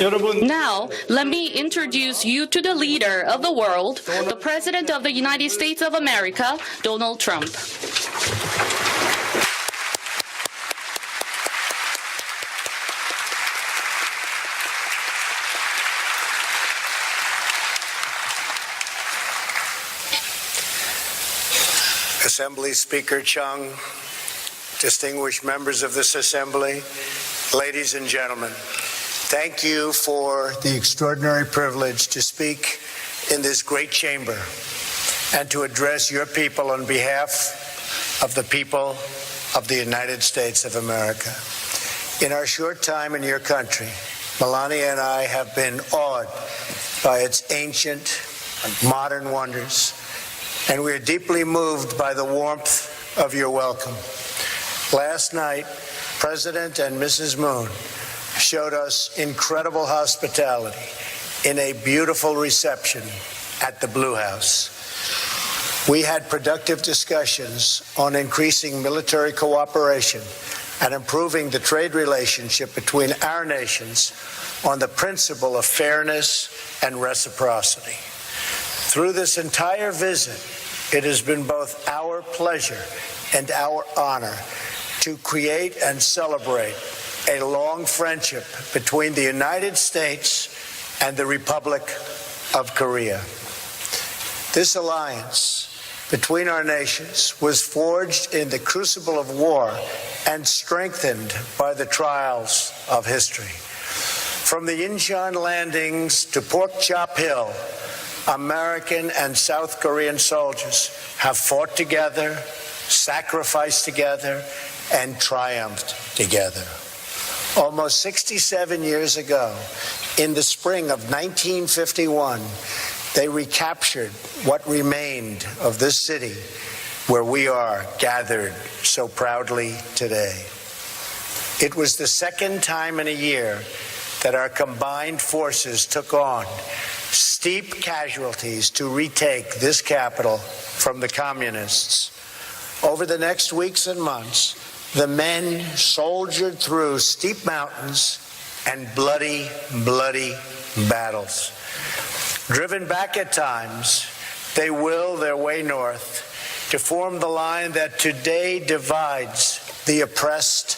Now, let me introduce you to the leader of the world, the President of the United States of America, Donald Trump. Assembly Speaker Chung, distinguished members of this Assembly, ladies and gentlemen, thank you for the extraordinary privilege to speak in this great chamber and to address your people on behalf of the people of the United States of America. In our short time in your country, Melania and I have been awed by its ancient and modern wonders, and we are deeply moved by the warmth of your welcome. Last night, President and Mrs. Moon showed us incredible hospitality in a beautiful reception at the Blue House. We had productive discussions on increasing military cooperation and improving the trade relationship between our nations on the principle of fairness and reciprocity. Through this entire visit, it has been both our pleasure and our honor to create and celebrate a long friendship between the United States and the Republic of Korea. This alliance between our nations was forged in the crucible of war and strengthened by the trials of history. From the Incheon landings to Pork Chop Hill, American and South Korean soldiers have fought together, sacrificed together, and triumphed together. Almost 67 years ago, in the spring of 1951, they recaptured what remained of this city where we are gathered so proudly today. It was the second time in a year that our combined forces took on steep casualties to retake this capital from the communists. Over the next weeks and months, the men soldiered through steep mountains and bloody battles. Driven back at times, they will their way north to form the line that today divides the oppressed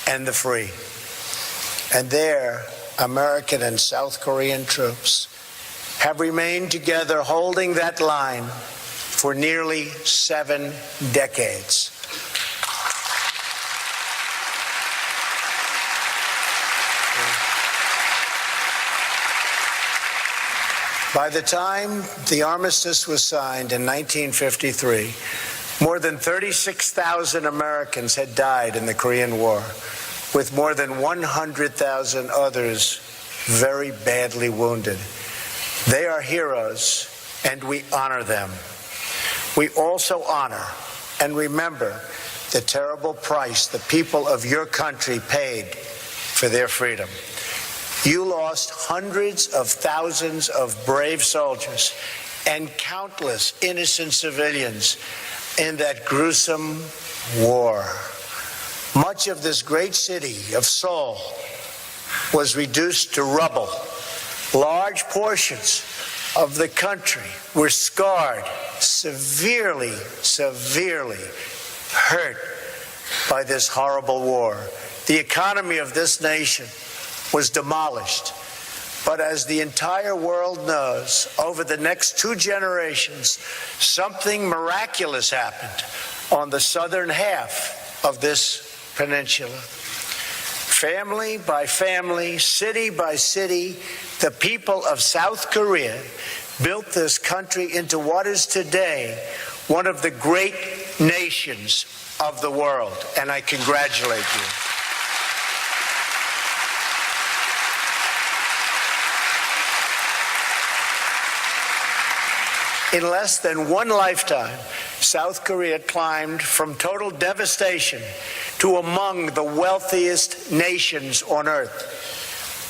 and the free. And there, American and South Korean troops have remained together holding that line for nearly 7 decades. By the time the armistice was signed in 1953, more than 36,000 Americans had died in the Korean War, with more than 100,000 others very badly wounded. They are heroes, and we honor them. We also honor and remember the terrible price the people of your country paid for their freedom. You lost hundreds of thousands of brave soldiers and countless innocent civilians in that gruesome war. Much of this great city of Seoul was reduced to rubble. Large portions of the country were scarred, severely hurt by this horrible war. The economy of this nation was demolished. But as the entire world knows, over the next 2 generations, something miraculous happened on the southern half of this peninsula. Family by family, city by city, the people of South Korea built this country into what is today one of the great nations of the world, and I congratulate you. In less than 1 lifetime, South Korea climbed from total devastation to among the wealthiest nations on earth.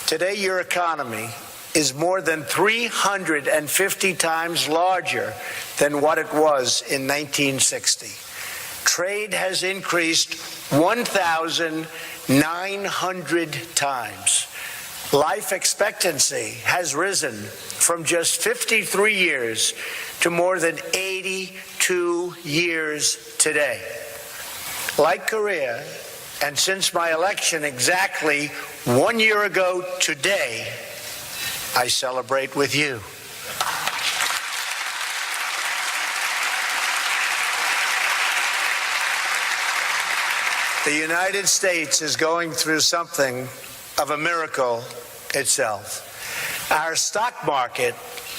Today, your economy is more than 350 times larger than what it was in 1960. Trade has increased 1,900 times. Life expectancy has risen from just 53 years to more than 82 years today. Like Korea, and since my election exactly 1 year ago today, I celebrate with you. The United States is going through something of a miracle itself. Our stock market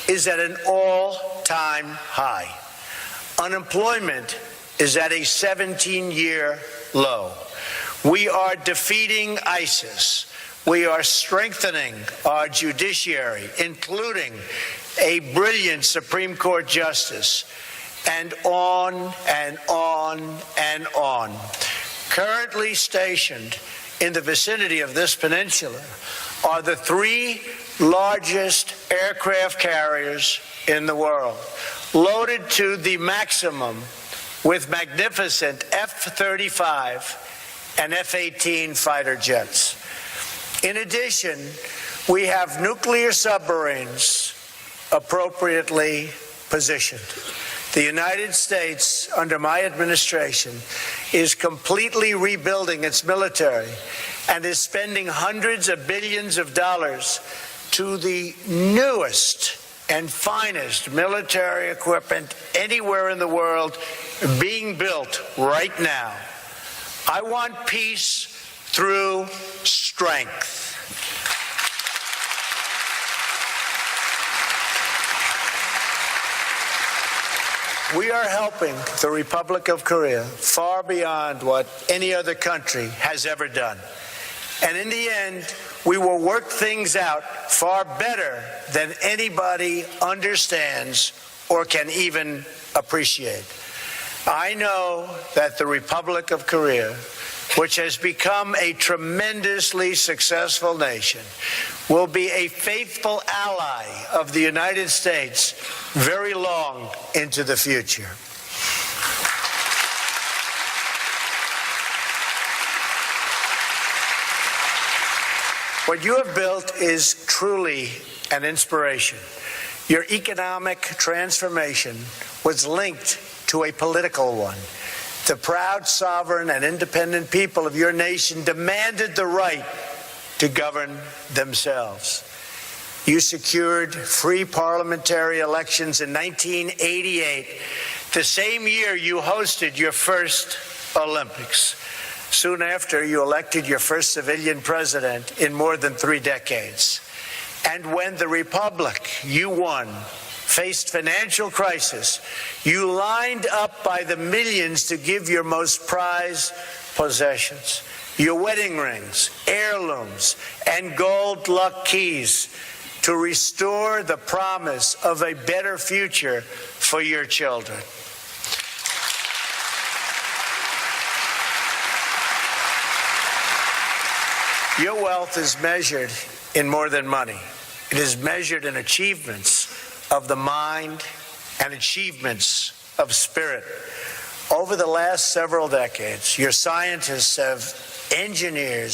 is at an all-time high. Unemployment is at a 17-year low. We are defeating ISIS. We are strengthening our judiciary, including a brilliant Supreme Court justice, and on and on and on. Currently stationed in the vicinity of this peninsula are the 3 largest aircraft carriers in the world, loaded to the maximum with magnificent F-35 and F-18 fighter jets. In addition, we have nuclear submarines appropriately positioned. The United States, under my administration, is completely rebuilding its military and is spending hundreds of billions of dollars to the newest and finest military equipment anywhere in the world being built right now. I want peace through strength. We are helping the Republic of Korea far beyond what any other country has ever done. And in the end, we will work things out far better than anybody understands or can even appreciate. I know that the Republic of Korea, which has become a tremendously successful nation, will be a faithful ally of the United States very long into the future. What you have built is truly an inspiration. Your economic transformation was linked to a political one. The proud, sovereign, and independent people of your nation demanded the right to govern themselves. You secured free parliamentary elections in 1988, the same year you hosted your first Olympics. Soon after, you elected your first civilian president in more than 3 decades. And when the republic you won faced financial crisis, you lined up by the millions to give your most prized possessions, your wedding rings, heirlooms, and gold luck keys, to restore the promise of a better future for your children. Your wealth is measured in more than money. It is measured in achievements of the mind and achievements of spirit. Over the last several decades, your scientists have engineered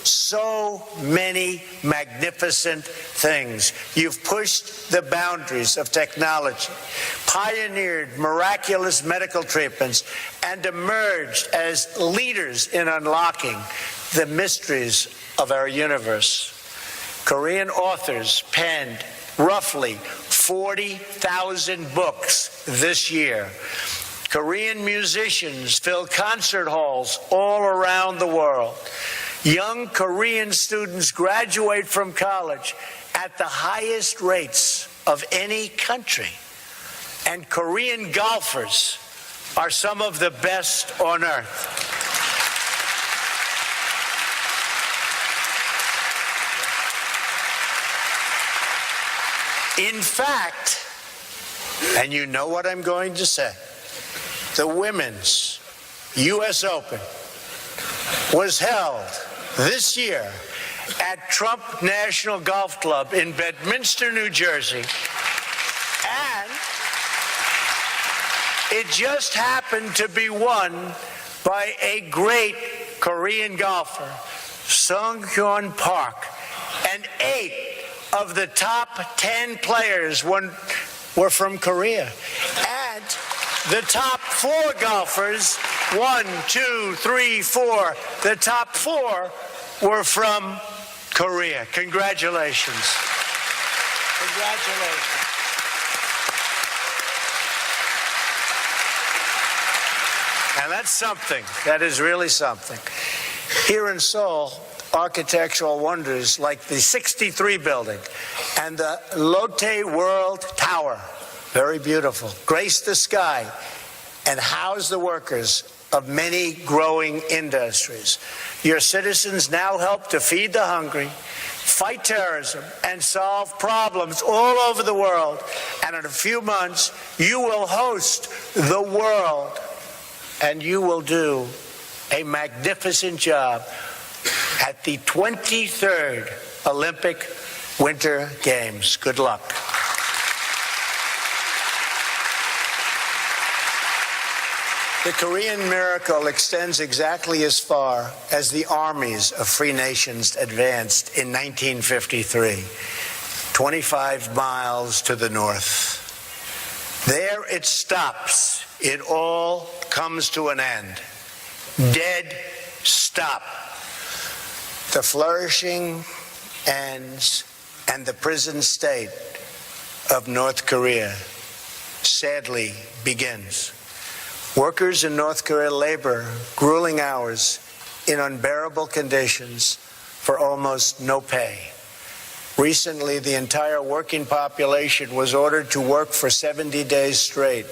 so many magnificent things. You've pushed the boundaries of technology, pioneered miraculous medical treatments, and emerged as leaders in unlocking the mysteries of our universe. Korean authors penned roughly 40,000 books this year. Korean musicians fill concert halls all around the world. Young Korean students graduate from college at the highest rates of any country. And Korean golfers are some of the best on earth. In fact, and you know what I'm going to say, the women's U.S. Open was held this year at Trump National Golf Club in Bedminster, New Jersey. And it just happened to be won by a great Korean golfer, Sunghyun Park, and 8 of the top 10 players were from Korea. And the top 4 golfers, 1, 2, 3, 4, the top 4 were from Korea. Congratulations. Congratulations. And that's something. That is really something. Here in Seoul, architectural wonders like the 63 building and the Lotte World Tower, very beautiful, grace the sky and house the workers of many growing industries. Your citizens now help to feed the hungry, fight terrorism, and solve problems all over the world. And in a few months, you will host the world, and you will do a magnificent job at the 23rd Olympic Winter Games. Good luck. The Korean miracle extends exactly as far as the armies of free nations advanced in 1953, 25 miles to the north. There it stops. It all comes to an end. Dead stop. The flourishing ends and the prison state of North Korea sadly begins. Workers in North Korea labor grueling hours in unbearable conditions for almost no pay. Recently, the entire working population was ordered to work for 70 days straight,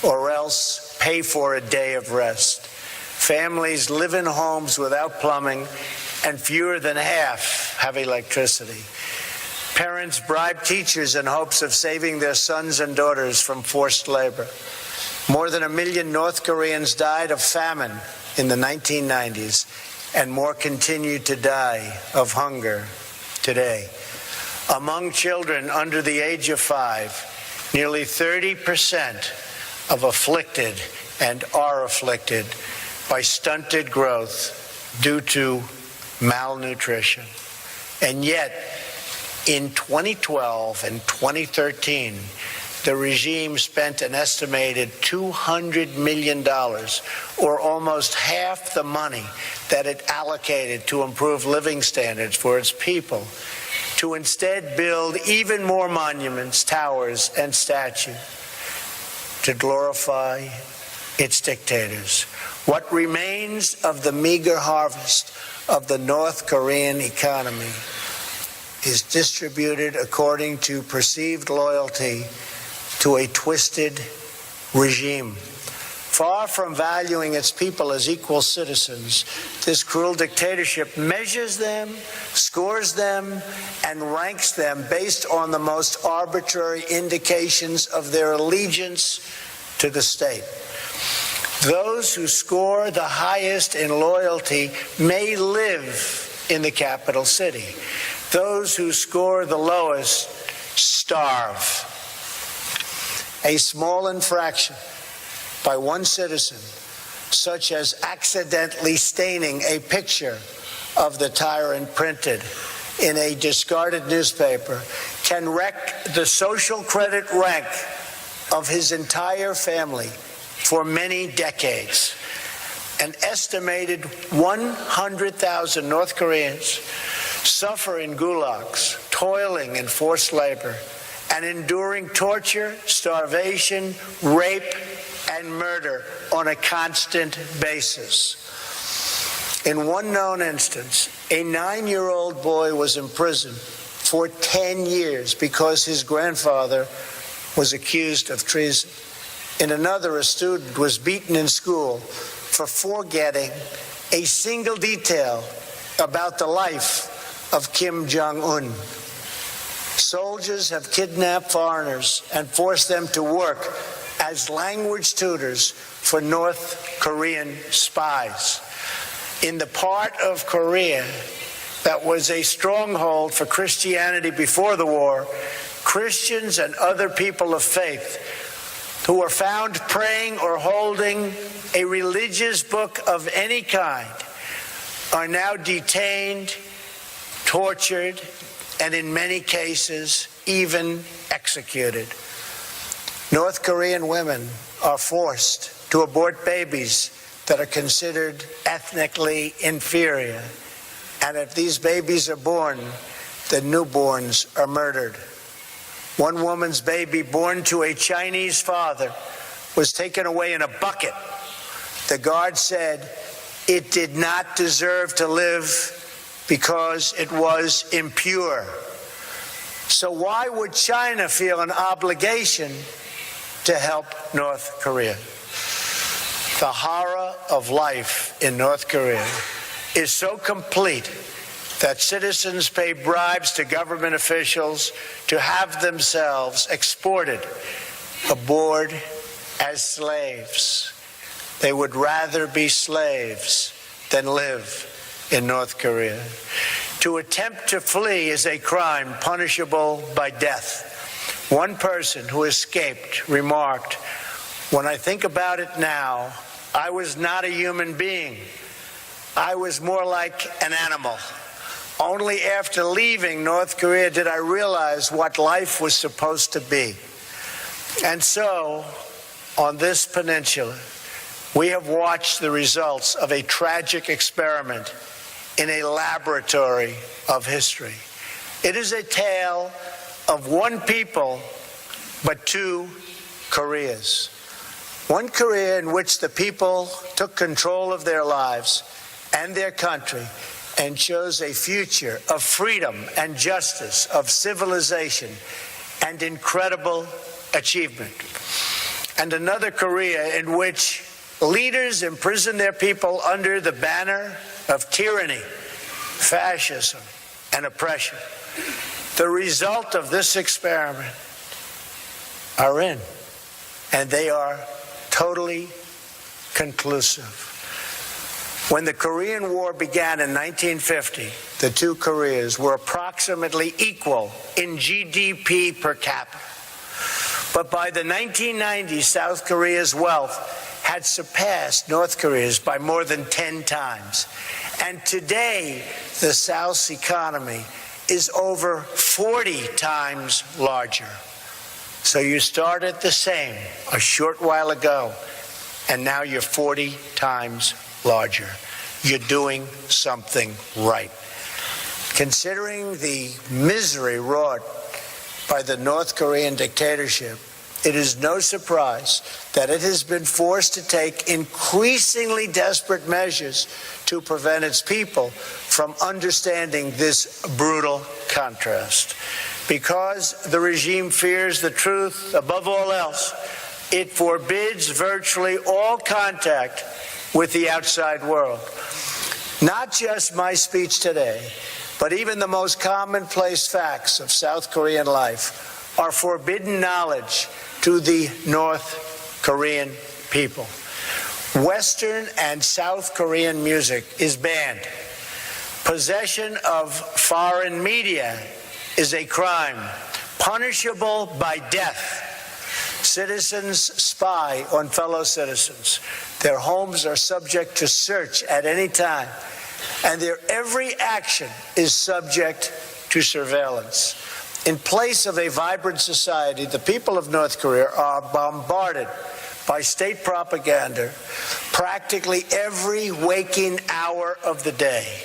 or else pay for a day of rest. Families live in homes without plumbing, and fewer than half have electricity. Parents bribe teachers in hopes of saving their sons and daughters from forced labor. More than 1 million North Koreans died of famine in the 1990s, and more continue to die of hunger today. Among children under the age of 5, nearly 30% of afflicted and are afflicted by stunted growth due to malnutrition. And yet, in 2012 and 2013, the regime spent an estimated $200 million, or almost half the money that it allocated to improve living standards for its people, to instead build even more monuments, towers, and statues to glorify its dictators. What remains of the meager harvest of the North Korean economy is distributed according to perceived loyalty to a twisted regime. Far from valuing its people as equal citizens, this cruel dictatorship measures them, scores them, and ranks them based on the most arbitrary indications of their allegiance to the state. Those who score the highest in loyalty may live in the capital city. Those who score the lowest starve. A small infraction by one citizen, such as accidentally staining a picture of the tyrant printed in a discarded newspaper, can wreck the social credit rank of his entire family for many decades. An estimated 100,000 North Koreans suffer in gulags, toiling in forced labor, and enduring torture, starvation, rape, and murder on a constant basis. In one known instance, a 9-year-old boy was imprisoned for 10 years because his grandfather was accused of treason. In another, a student was beaten in school for forgetting a single detail about the life of Kim Jong-un. Soldiers have kidnapped foreigners and forced them to work as language tutors for North Korean spies. In the part of Korea that was a stronghold for Christianity before the war, Christians and other people of faith who were found praying or holding a religious book of any kind are now detained, tortured, and in many cases, even executed. North Korean women are forced to abort babies that are considered ethnically inferior. And if these babies are born, the newborns are murdered. One woman's baby, born to a Chinese father, was taken away in a bucket. The guard said it did not deserve to live because it was impure. So why would China feel an obligation to help North Korea? The horror of life in North Korea is so complete that citizens pay bribes to government officials to have themselves exported aboard as slaves. They would rather be slaves than live in North Korea. To attempt to flee is a crime punishable by death. One person who escaped remarked, "When I think about it now, I was not a human being. I was more like an animal. Only after leaving North Korea did I realize what life was supposed to be." And so, on this peninsula, we have watched the results of a tragic experiment in a laboratory of history. It is a tale of one people, but two Koreas. One Korea in which the people took control of their lives and their country and chose a future of freedom and justice, of civilization and incredible achievement. And another Korea in which leaders imprisoned their people under the banner of tyranny, fascism, and oppression. The result of this experiment are in, and they are totally conclusive. When the Korean War began in 1950, the two Koreas were approximately equal in GDP per capita. But by the 1990s, South Korea's wealth had surpassed North Korea's by more than 10 times. And today, the South's economy is over 40 times larger. So you started the same a short while ago, and now you're 40 times larger. You're doing something right. Considering the misery wrought by the North Korean dictatorship, it is no surprise that it has been forced to take increasingly desperate measures to prevent its people from understanding this brutal contrast. Because the regime fears the truth above all else, it forbids virtually all contact with the outside world. Not just my speech today, but even the most commonplace facts of South Korean life are forbidden knowledge to the North Korean people. Western and South Korean music is banned. Possession of foreign media is a crime, punishable by death. Citizens spy on fellow citizens. Their homes are subject to search at any time, and their every action is subject to surveillance. In place of a vibrant society, the people of North Korea are bombarded by state propaganda practically every waking hour of the day.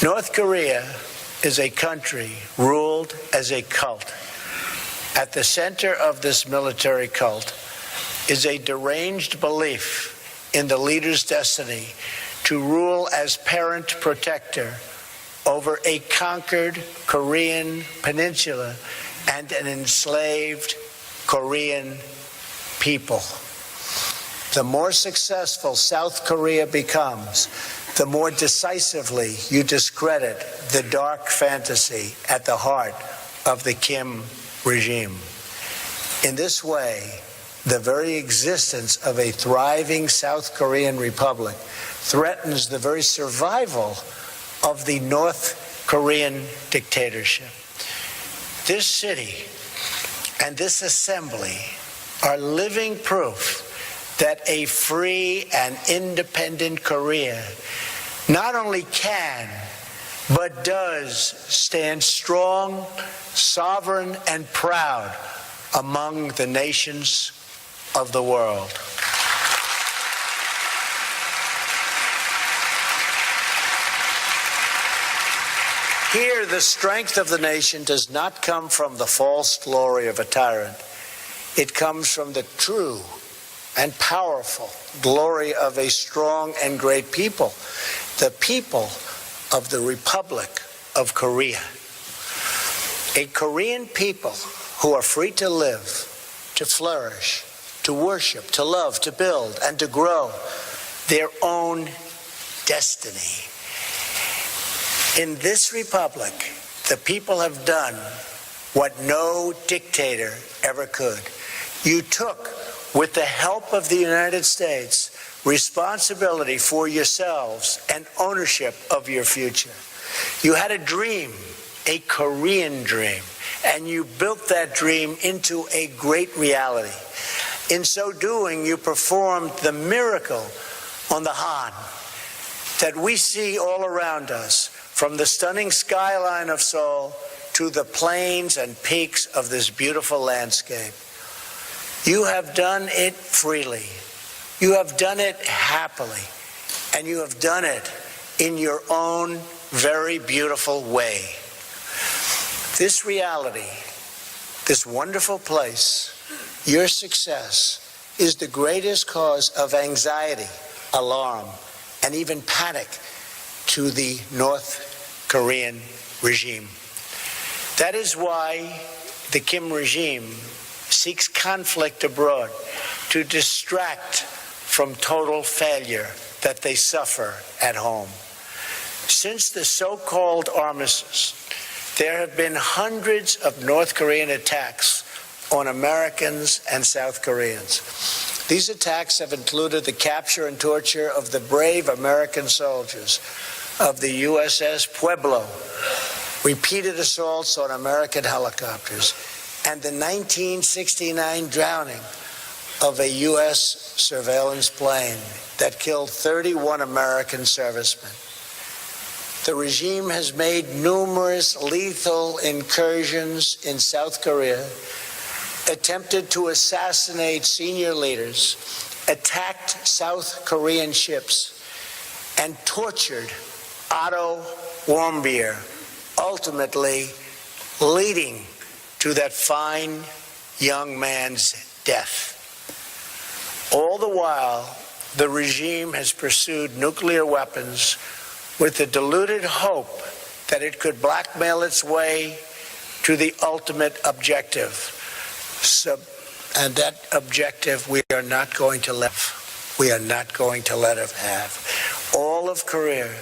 North Korea is a country ruled as a cult. At the center of this military cult is a deranged belief in the leader's destiny to rule as parent protector over a conquered Korean peninsula and an enslaved Korean people. The more successful South Korea becomes, the more decisively you discredit the dark fantasy at the heart of the Kim regime. In this way, the very existence of a thriving South Korean republic threatens the very survival of the North Korean dictatorship. This city and this assembly are living proof that a free and independent Korea not only can, but does stand strong, sovereign, and proud among the nations of the world. Here, the strength of the nation does not come from the false glory of a tyrant. It comes from the true and powerful glory of a strong and great people, the people of the Republic of Korea. A Korean people who are free to live, to flourish, to worship, to love, to build, and to grow their own destiny. In this republic, the people have done what no dictator ever could. You took, with the help of the United States, responsibility for yourselves and ownership of your future. You had a dream, a Korean dream, and you built that dream into a great reality. In so doing, you performed the miracle on the Han that we see all around us, from the stunning skyline of Seoul to the plains and peaks of this beautiful landscape. You have done it freely. You have done it happily. And you have done it in your own very beautiful way. This reality, this wonderful place, your success, is the greatest cause of anxiety, alarm, and even panic to the North Korean regime. That is why the Kim regime seeks conflict abroad to distract from total failure that they suffer at home. Since the so-called armistice, there have been hundreds of North Korean attacks on Americans and South Koreans. These attacks have included the capture and torture of the brave American soldiers of the USS Pueblo, repeated assaults on American helicopters, and the 1969 drowning of a U.S. surveillance plane that killed 31 American servicemen. The regime has made numerous lethal incursions in South Korea, attempted to assassinate senior leaders, attacked South Korean ships, and tortured Otto Warmbier, ultimately leading to that fine young man's death. All the while, the regime has pursued nuclear weapons with the deluded hope that it could blackmail its way to the ultimate objective. And that objective we are not going to let it have. All of Korea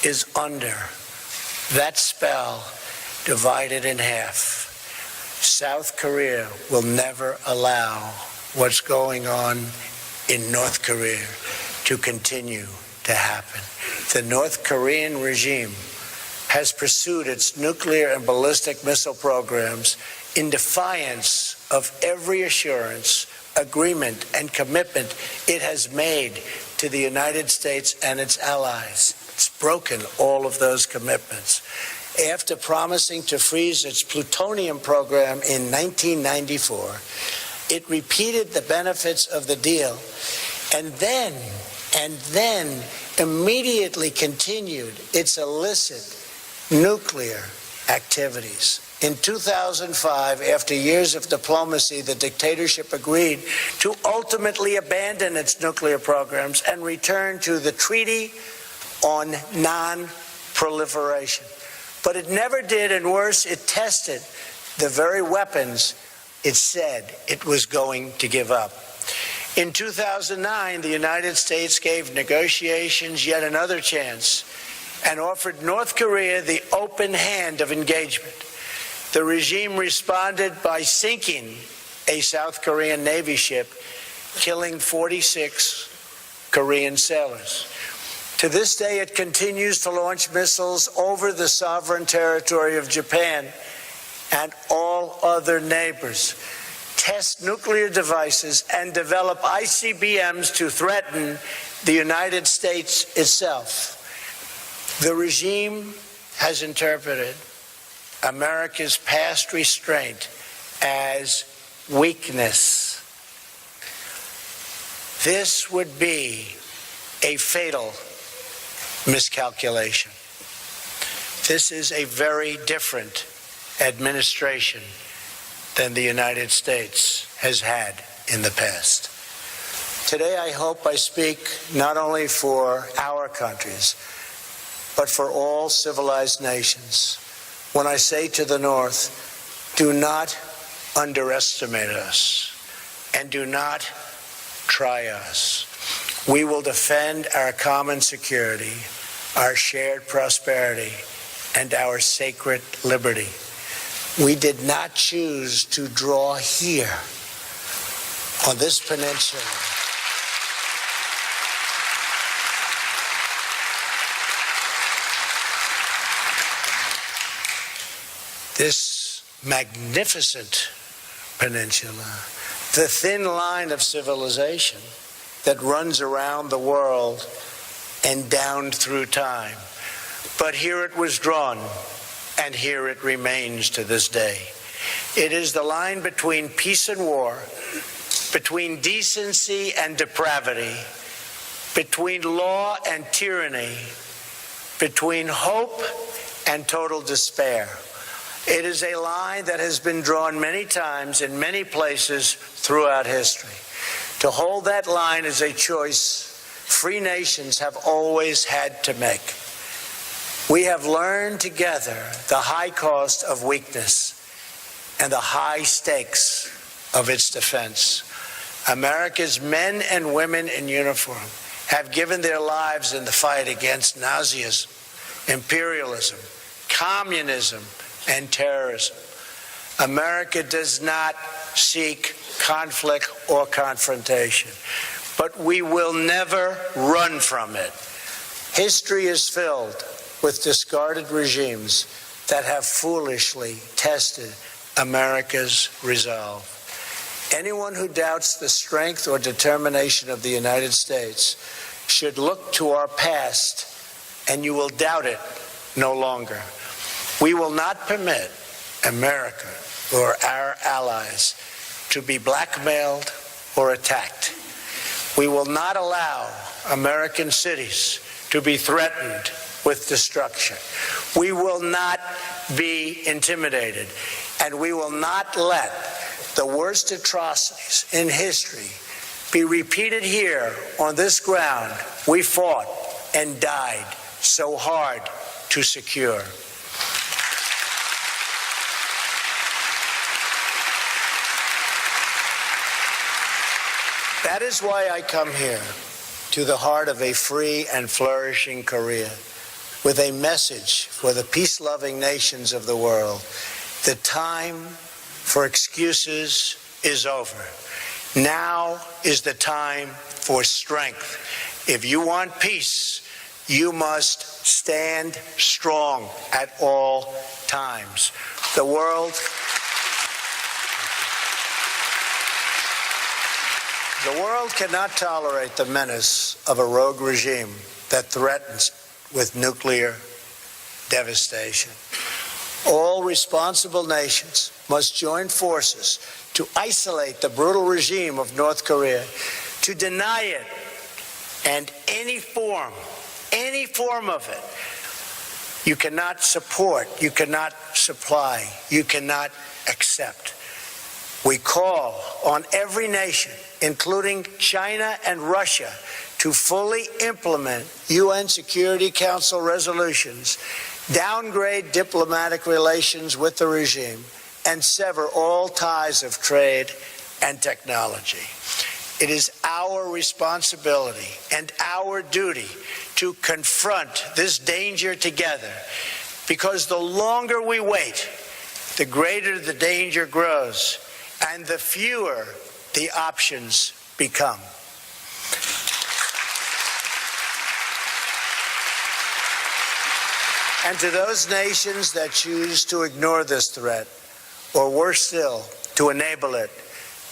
is under that spell, divided in half. South Korea will never allow what's going on in North Korea to continue to happen. The North Korean regime has pursued its nuclear and ballistic missile programs in defiance of every assurance, agreement, and commitment it has made to the United States and its allies. It's broken all of those commitments. After promising to freeze its plutonium program in 1994, it repeated the benefits of the deal and then immediately continued its illicit nuclear activities. In 2005, after years of diplomacy, the dictatorship agreed to ultimately abandon its nuclear programs and return to the Treaty on Non-Proliferation. But it never did, and worse, it tested the very weapons it said it was going to give up. In 2009, the United States gave negotiations yet another chance and offered North Korea the open hand of engagement. The regime responded by sinking a South Korean Navy ship, killing 46 Korean sailors. To this day, it continues to launch missiles over the sovereign territory of Japan and all other neighbors, test nuclear devices, and develop ICBMs to threaten the United States itself. The regime has interpreted America's past restraint as weakness. This would be a fatal miscalculation. This is a very different administration than the United States has had in the past. Today, I hope I speak not only for our countries, but for all civilized nations when I say to the North, do not underestimate us and do not try us. We will defend our common security, our shared prosperity, and our sacred liberty. We did not choose to draw here on this peninsula. This magnificent peninsula, the thin line of civilization that runs around the world and down through time. But here it was drawn, and here it remains to this day. It is the line between peace and war, between decency and depravity, between law and tyranny, between hope and total despair. It is a line that has been drawn many times in many places throughout history. To hold that line is a choice free nations have always had to make. We have learned together the high cost of weakness and the high stakes of its defense. America's men and women in uniform have given their lives in the fight against Nazism, imperialism, communism, and terrorism. America does not seek conflict or confrontation, but we will never run from it. History is filled with discarded regimes that have foolishly tested America's resolve. Anyone who doubts the strength or determination of the United States should look to our past, and you will doubt it no longer. We will not permit America or our allies to be blackmailed or attacked. We will not allow American cities to be threatened with destruction. We will not be intimidated, and we will not let the worst atrocities in history be repeated here on this ground we fought and died so hard to secure. That is why I come here to the heart of a free and flourishing Korea with a message for the peace-loving nations of the world. The time for excuses is over. Now is the time for strength. If you want peace, you must stand strong at all times. The world cannot tolerate the menace of a rogue regime that threatens with nuclear devastation. All responsible nations must join forces to isolate the brutal regime of North Korea, to deny it, and any form of it, you cannot support, you cannot supply, you cannot accept. We call on every nation, including China and Russia, to fully implement UN Security Council resolutions, downgrade diplomatic relations with the regime, and sever all ties of trade and technology. It is our responsibility and our duty to confront this danger together, because the longer we wait, the greater the danger grows, and the fewer the options become. And to those nations that choose to ignore this threat, or worse still, to enable it,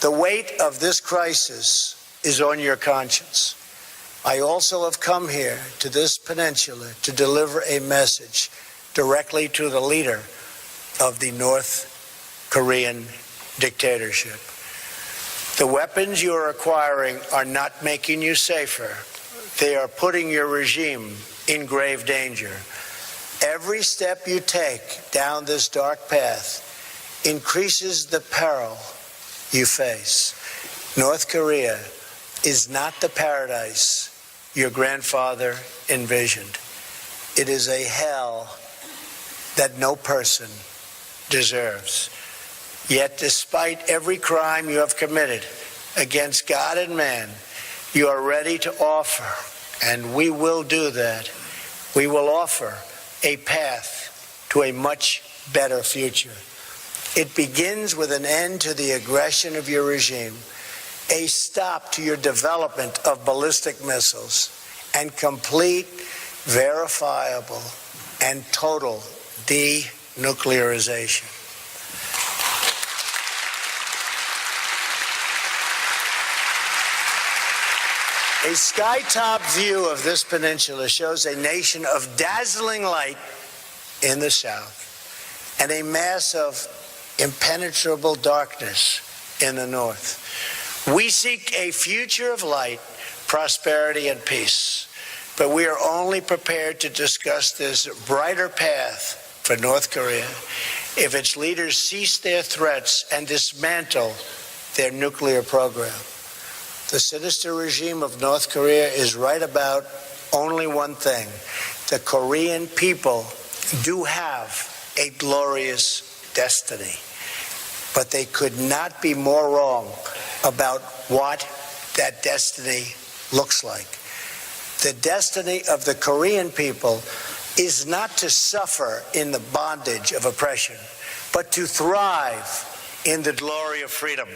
the weight of this crisis is on your conscience. I also have come here to this peninsula to deliver a message directly to the leader of the North Korean dictatorship. The weapons you are acquiring are not making you safer. They are putting your regime in grave danger. Every step you take down this dark path increases the peril you face. North Korea is not the paradise your grandfather envisioned. It is a hell that no person deserves. Yet, despite every crime you have committed against God and man, you are ready to offer, and we will do that. We will offer a path to a much better future. It begins with an end to the aggression of your regime, a stop to your development of ballistic missiles, and complete, verifiable, and total denuclearization. A sky-top view of this peninsula shows a nation of dazzling light in the south and a mass of impenetrable darkness in the north. We seek a future of light, prosperity, and peace, but we are only prepared to discuss this brighter path for North Korea if its leaders cease their threats and dismantle their nuclear program. The sinister regime of North Korea is right about only one thing. The Korean people do have a glorious destiny, but they could not be more wrong about what that destiny looks like. The destiny of the Korean people is not to suffer in the bondage of oppression, but to thrive in the glory of freedom.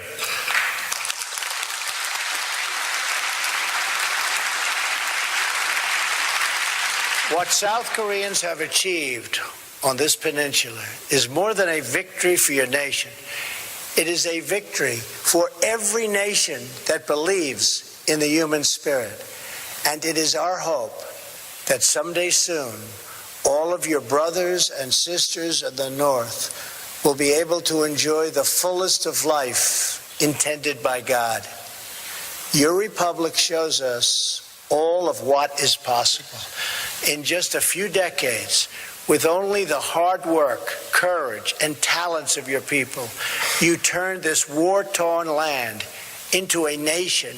What South Koreans have achieved on this peninsula is more than a victory for your nation. It is a victory for every nation that believes in the human spirit. And it is our hope that someday soon, all of your brothers and sisters in the North will be able to enjoy the fullest of life intended by God. Your republic shows us all of what is possible. In just a few decades, with only the hard work, courage, and talents of your people, you turned this war-torn land into a nation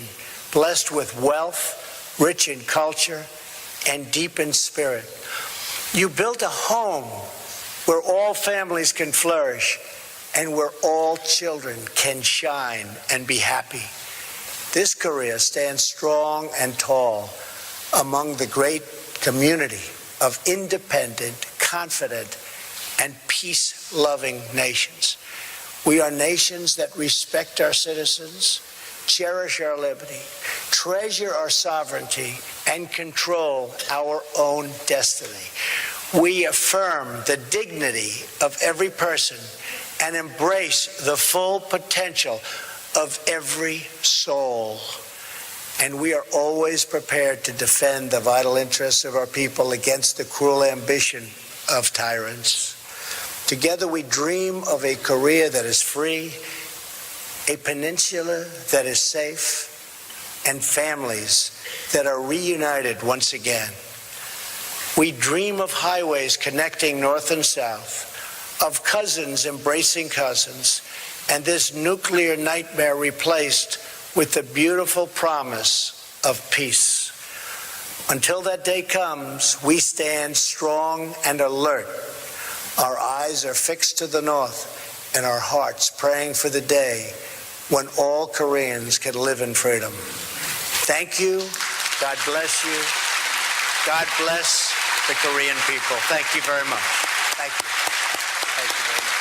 blessed with wealth, rich in culture, and deep in spirit. You built a home where all families can flourish and where all children can shine and be happy. This Korea stands strong and tall among the great community of independent, confident, and peace-loving nations. We are nations that respect our citizens, cherish our liberty, treasure our sovereignty, and control our own destiny. We affirm the dignity of every person and embrace the full potential of every soul. And we are always prepared to defend the vital interests of our people against the cruel ambition of tyrants. Together we dream of a Korea that is free, a peninsula that is safe, and families that are reunited once again. We dream of highways connecting north and south, of cousins embracing cousins, and this nuclear nightmare replaced with the beautiful promise of peace. Until that day comes, we stand strong and alert. Our eyes are fixed to the north and our hearts praying for the day when all Koreans can live in freedom. Thank you. God bless you. God bless the Korean people. Thank you very much. Thank you. Thank you very much.